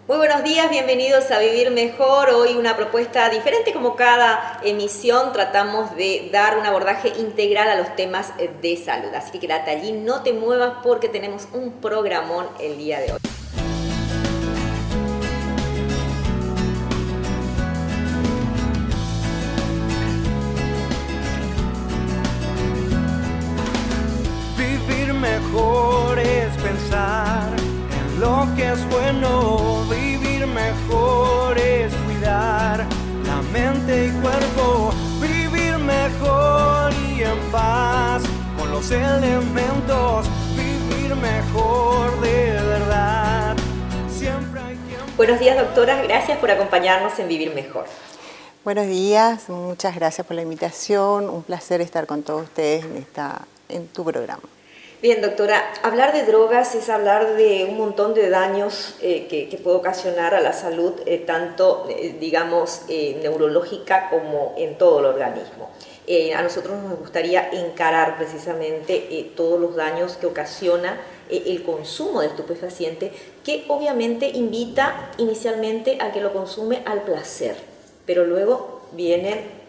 Muy buenos días, bienvenidos a Vivir Mejor. Hoy una propuesta diferente, como cada emisión tratamos de dar un abordaje integral a los temas de salud. Así que quédate allí, no te muevas porque tenemos un programón el día de hoy. Vivir mejor es pensar en lo que es bueno. Vivir mejor es cuidar la mente y cuerpo. Vivir mejor y en paz con los elementos. Vivir mejor de verdad. Siempre hay tiempo. Buenos días, doctora. Gracias por acompañarnos en Vivir Mejor. Buenos días, muchas gracias por la invitación. Un placer estar con todos ustedes en tu programa. Bien, doctora, hablar de drogas es hablar de un montón de daños que puede ocasionar a la salud, tanto, neurológica como en todo el organismo. A nosotros nos gustaría encarar precisamente todos los daños que ocasiona el consumo de estupefacientes, que obviamente invita inicialmente a que lo consume al placer, pero luego vienen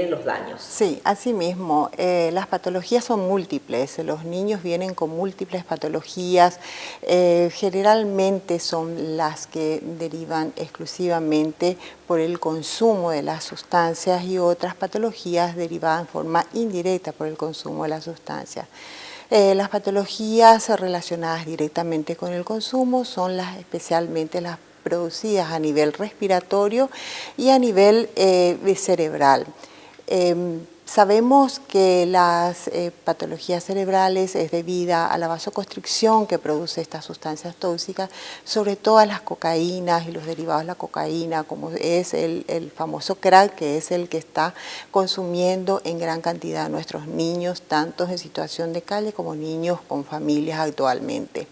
los daños. Sí, así mismo. Las patologías son múltiples. Los niños vienen con múltiples patologías. Generalmente son las que derivan exclusivamente por el consumo de las sustancias y otras patologías derivadas en forma indirecta por el consumo de las sustancias. Las patologías relacionadas directamente con el consumo son especialmente las producidas a nivel respiratorio y a nivel cerebral. Sabemos que las patologías cerebrales es debida a la vasoconstricción que produce estas sustancias tóxicas, sobre todo a las cocaínas y los derivados de la cocaína, como es el famoso crack, que es el que está consumiendo en gran cantidad nuestros niños, tanto en situación de calle como niños con familias actualmente.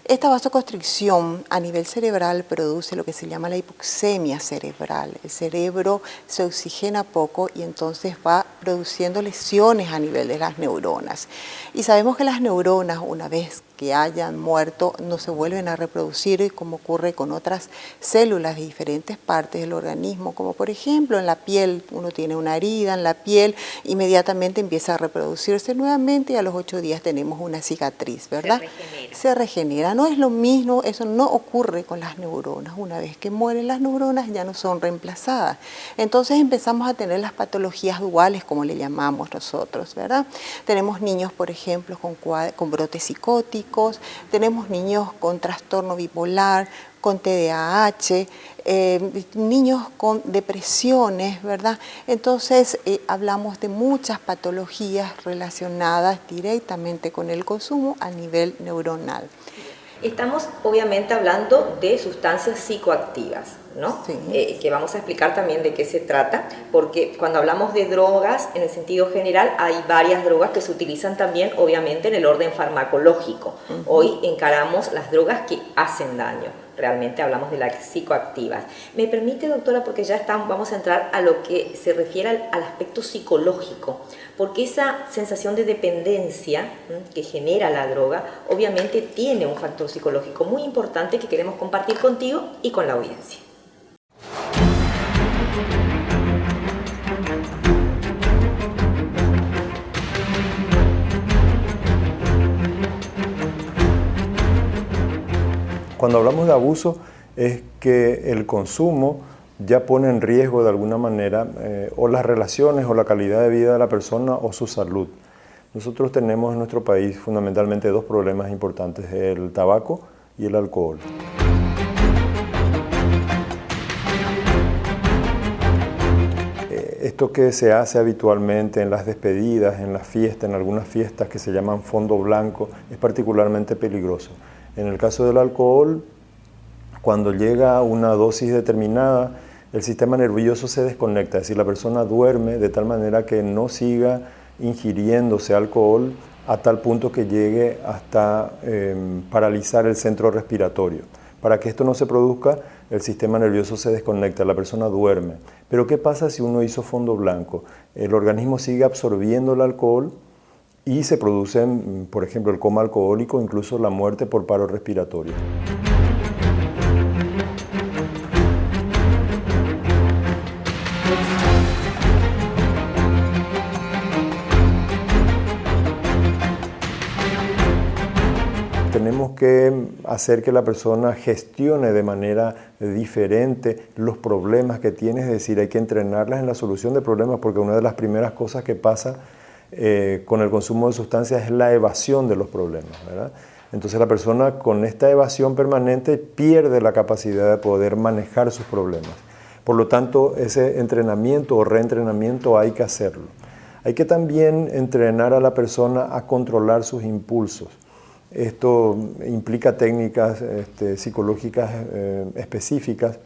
Esta vasoconstricción a nivel cerebral produce lo que se llama la hipoxemia cerebral. El cerebro se oxigena poco y entonces va produciendo lesiones a nivel de las neuronas. Y sabemos que las neuronas, una vez que hayan muerto, no se vuelven a reproducir, como ocurre con otras células de diferentes partes del organismo, como por ejemplo en la piel. Uno tiene una herida en la piel, inmediatamente empieza a reproducirse nuevamente y a los 8 días tenemos una cicatriz, ¿verdad? Se regenera. No es lo mismo, eso no ocurre con las neuronas. Una vez que mueren las neuronas ya no son reemplazadas. Entonces empezamos a tener las patologías duales, como le llamamos nosotros, ¿verdad? Tenemos niños, por ejemplo, con brotes psicóticos, tenemos niños con trastorno bipolar, con TDAH, niños con depresiones, ¿verdad? Entonces hablamos de muchas patologías relacionadas directamente con el consumo a nivel neuronal. Estamos obviamente hablando de sustancias psicoactivas, ¿no? Sí. Que vamos a explicar también de qué se trata, porque cuando hablamos de drogas, en el sentido general, hay varias drogas que se utilizan también, obviamente, en el orden farmacológico. Hoy encaramos las drogas que hacen daño. Realmente hablamos de las psicoactivas. Me permite, doctora, porque ya vamos a entrar a lo que se refiere al aspecto psicológico, porque esa sensación de dependencia que genera la droga, obviamente tiene un factor psicológico muy importante que queremos compartir contigo y con la audiencia. Cuando hablamos de abuso es que el consumo ya pone en riesgo de alguna manera o las relaciones o la calidad de vida de la persona o su salud. Nosotros tenemos en nuestro país fundamentalmente dos problemas importantes, el tabaco y el alcohol. Esto que se hace habitualmente en las despedidas, en las fiestas, en algunas fiestas que se llaman fondo blanco, es particularmente peligroso. En el caso del alcohol, cuando llega a una dosis determinada, el sistema nervioso se desconecta, es decir, la persona duerme de tal manera que no siga ingiriéndose alcohol a tal punto que llegue hasta paralizar el centro respiratorio. Para que esto no se produzca, el sistema nervioso se desconecta, la persona duerme. Pero ¿qué pasa si uno hizo fondo blanco? El organismo sigue absorbiendo el alcohol y se produce, por ejemplo, el coma alcohólico, incluso la muerte por paro respiratorio. tenemos que hacer que la persona gestione de manera diferente los problemas que tiene, es decir, hay que entrenarlas en la solución de problemas, porque una de las primeras cosas que pasa con el consumo de sustancias es la evasión de los problemas, ¿verdad? Entonces la persona con esta evasión permanente pierde la capacidad de poder manejar sus problemas. Por lo tanto, ese entrenamiento o reentrenamiento hay que hacerlo. Hay que también entrenar a la persona a controlar sus impulsos. Esto implica técnicas psicológicas específicas.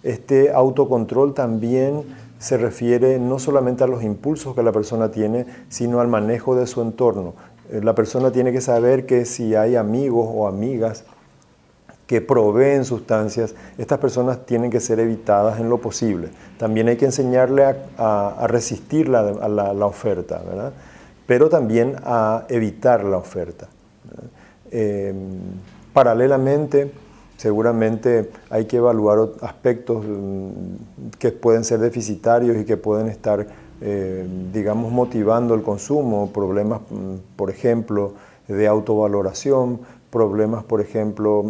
Este autocontrol también se refiere no solamente a los impulsos que la persona tiene, sino al manejo de su entorno. La persona tiene que saber que si hay amigos o amigas que proveen sustancias, estas personas tienen que ser evitadas en lo posible. También hay que enseñarle a resistir la oferta, ¿verdad? Pero también a evitar la oferta. Paralelamente, seguramente hay que evaluar aspectos que pueden ser deficitarios y que pueden estar, digamos, motivando el consumo, problemas, por ejemplo, de autovaloración, problemas, por ejemplo,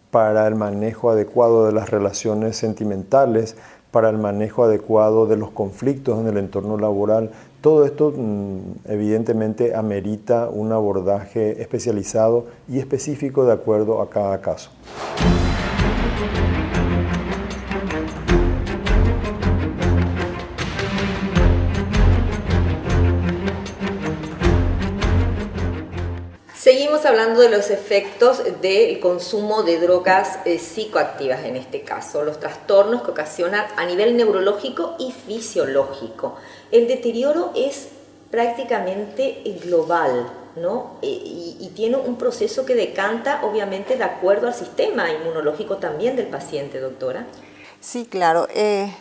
para el manejo adecuado de las relaciones sentimentales, para el manejo adecuado de los conflictos en el entorno laboral. Todo esto evidentemente amerita un abordaje especializado y específico de acuerdo a cada caso. Seguimos hablando de los efectos del consumo de drogas psicoactivas, en este caso, los trastornos que ocasionan a nivel neurológico y fisiológico. El deterioro es prácticamente global, ¿no? Y tiene un proceso que decanta, obviamente, de acuerdo al sistema inmunológico también del paciente, doctora. Sí, claro.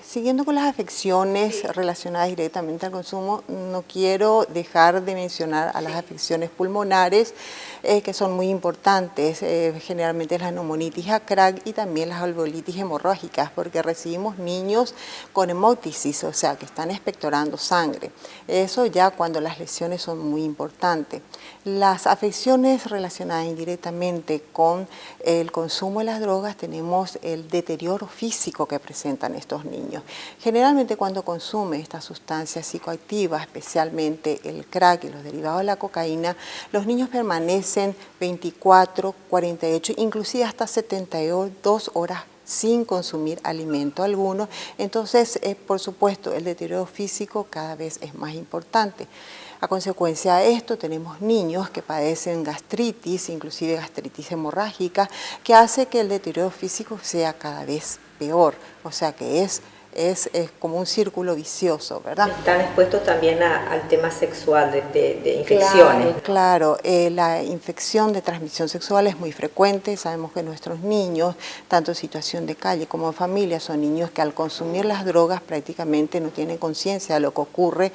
Siguiendo con las afecciones relacionadas directamente al consumo, no quiero dejar de mencionar a las afecciones pulmonares, que son muy importantes, generalmente la neumonitis acrac y también las alveolitis hemorrágicas, porque recibimos niños con hemóptisis, o sea, que están expectorando sangre. Eso ya cuando las lesiones son muy importantes. Las afecciones relacionadas indirectamente con el consumo de las drogas, tenemos el deterioro físico que presentan estos niños. Generalmente cuando consume estas sustancias psicoactivas, especialmente el crack y los derivados de la cocaína, los niños permanecen 24, 48, inclusive hasta 72 horas sin consumir alimento alguno. Entonces, por supuesto, el deterioro físico cada vez es más importante. A consecuencia de esto, tenemos niños que padecen gastritis, inclusive gastritis hemorrágica, que hace que el deterioro físico sea cada vez peor, o sea que es como un círculo vicioso, ¿verdad? Están expuestos también al tema sexual, de infecciones. Claro, la infección de transmisión sexual es muy frecuente. Sabemos que nuestros niños, tanto en situación de calle como en familia, son niños que al consumir las drogas prácticamente no tienen conciencia de lo que ocurre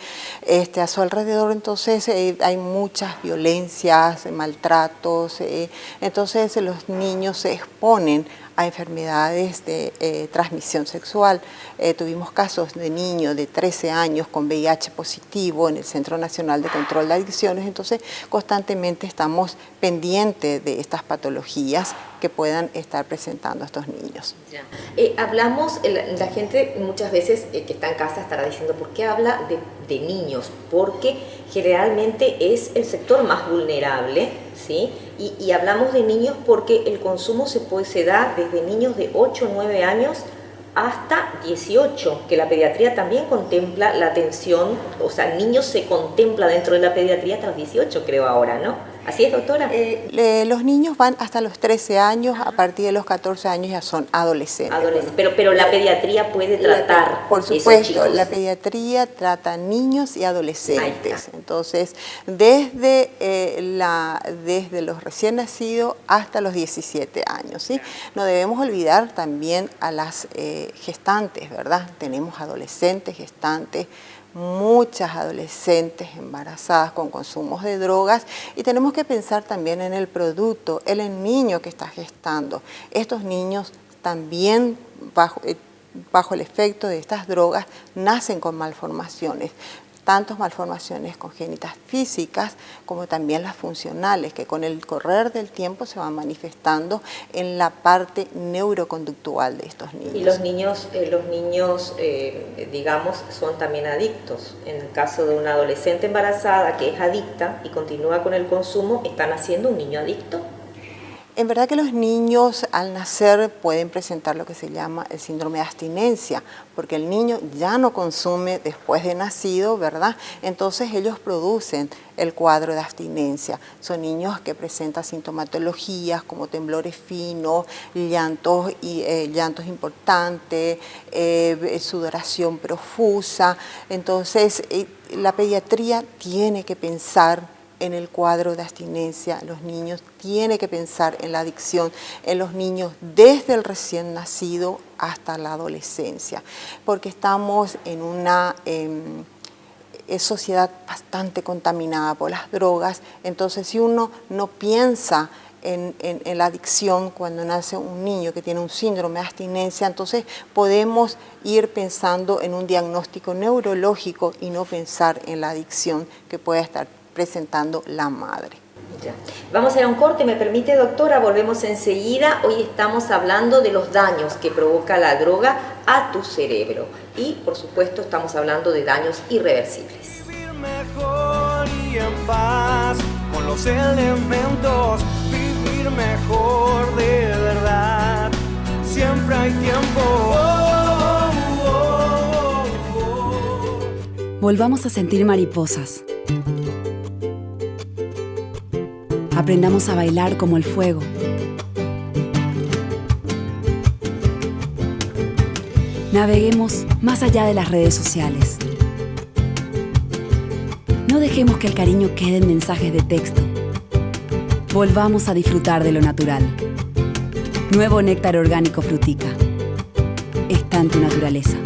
a su alrededor. Entonces hay muchas violencias, maltratos, entonces los niños se exponen a enfermedades de transmisión sexual. Tuvimos casos de niños de 13 años con VIH positivo en el Centro Nacional de Control de Adicciones, entonces constantemente estamos pendientes de estas patologías que puedan estar presentando a estos niños. Hablamos, la gente muchas veces que está en casa estará diciendo, ¿por qué habla de niños? Porque generalmente es el sector más vulnerable, ¿sí? Y hablamos de niños porque el consumo se da desde niños de 8 o 9 años hasta 18, que la pediatría también contempla la atención, o sea, niños se contempla dentro de la pediatría hasta los 18, creo ahora, ¿no? ¿Así es, doctora? Los niños van hasta los 13 años, a partir de los 14 años ya son adolescentes. Pero la pediatría puede tratar por supuesto, esos chicos. La pediatría trata niños y adolescentes. Entonces, desde los recién nacidos hasta los 17 años, ¿sí? No debemos olvidar también a las gestantes, ¿verdad? Tenemos adolescentes, gestantes, muchas adolescentes embarazadas con consumos de drogas, y tenemos que pensar también en el producto, en el niño que está gestando. Estos niños también bajo el efecto de estas drogas nacen con malformaciones. tanto malformaciones congénitas físicas como también las funcionales, que con el correr del tiempo se van manifestando en la parte neuroconductual de estos niños. Y los niños, digamos, son también adictos. En el caso de una adolescente embarazada que es adicta y continúa con el consumo, ¿están haciendo un niño adicto? En verdad que los niños al nacer pueden presentar lo que se llama el síndrome de abstinencia, porque el niño ya no consume después de nacido, ¿verdad? Entonces ellos producen el cuadro de abstinencia. Son niños que presentan sintomatologías como temblores finos, llantos importantes, sudoración profusa. Entonces la pediatría tiene que pensar en el cuadro de abstinencia, los niños tienen que pensar en la adicción, en los niños desde el recién nacido hasta la adolescencia, porque estamos en una sociedad bastante contaminada por las drogas. Entonces si uno no piensa en la adicción cuando nace un niño que tiene un síndrome de abstinencia, entonces podemos ir pensando en un diagnóstico neurológico y no pensar en la adicción que puede estar presentando la madre. Ya. Vamos a ir a un corte, me permite, doctora, volvemos enseguida. Hoy estamos hablando de los daños que provoca la droga a tu cerebro y, por supuesto, estamos hablando de daños irreversibles. Vivir mejor y en paz con los elementos, vivir mejor de verdad, siempre hay tiempo. Volvamos a sentir mariposas. Aprendamos a bailar como el fuego. Naveguemos más allá de las redes sociales. No dejemos que el cariño quede en mensajes de texto. Volvamos a disfrutar de lo natural. Nuevo néctar orgánico Frutica. Está en tu naturaleza.